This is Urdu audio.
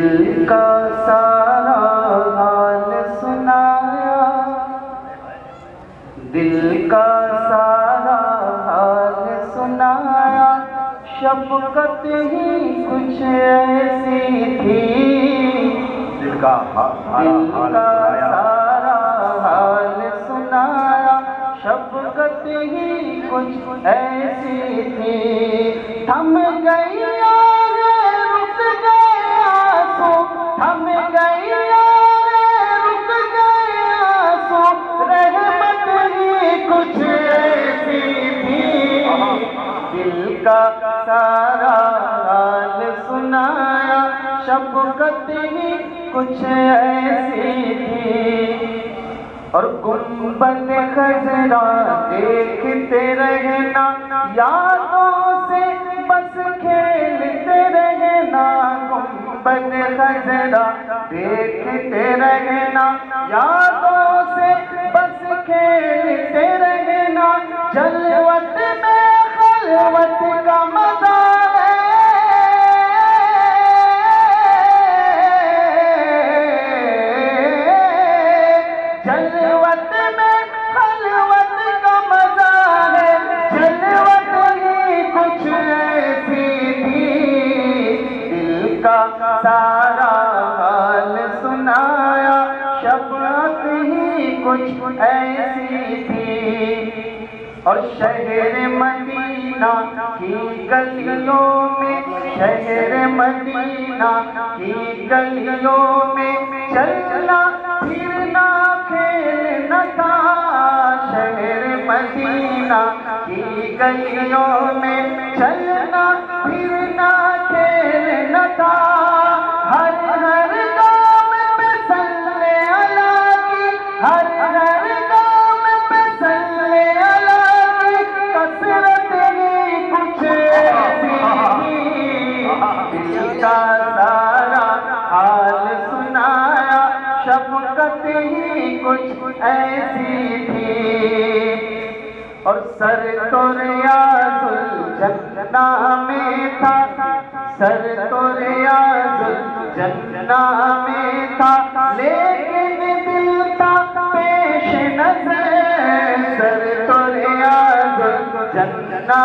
دل کا سارا حال سنایا، دل کا سارا حال سنایا، شفقت ہی کچھ ایسی تھی، دل کا سارا حال سنایا، شفقت ہی کچھ ایسی تھی، تھم گئی رک گیا سو، تھم گئی رک گیا سو، رحمت ہی کچھ ایسی تھی، دل کا سارا حال سنایا، شفقت ہی کچھ ایسی تھی، اور گنبد خضرا دیکھتے رہنا، یادوں سے بس کھیلتے رہنا، گنبد خضرا دیکھتے رہنا، یادوں سے بس کھیلتے رہنا، جلوت میں خلوت کا مزہ ہے، جلوت میں خلوت کا مزہ ہے، جلوت ہی کچھ ایسی تھی، دل کا سارا حال سنایا، شفقت ہی کچھ ایسی تھی، اور شہر مدینہ کی گلیوں میں، شہر مدینہ کی گلیوں میں چلنا پھرنا کھیلنا تھا، شہر مدینہ کی گلیوں میں چلنا پھرنا کھیلنا تھا، ہر گام پہ صلی اللہ کی، ہر گام پہ صلی اللہ کی، کثرت ہی کچھ ایسی تھی، دل کا سارا حال سنایا، شفقت ہی کچھ ایسی تھی، اور سر تو ریاض الجنہ میں تھا، سر تو ریاض الجنہ میں تھا، لیکن دل تھا پیش نظر، سر تو ریاض الجنہ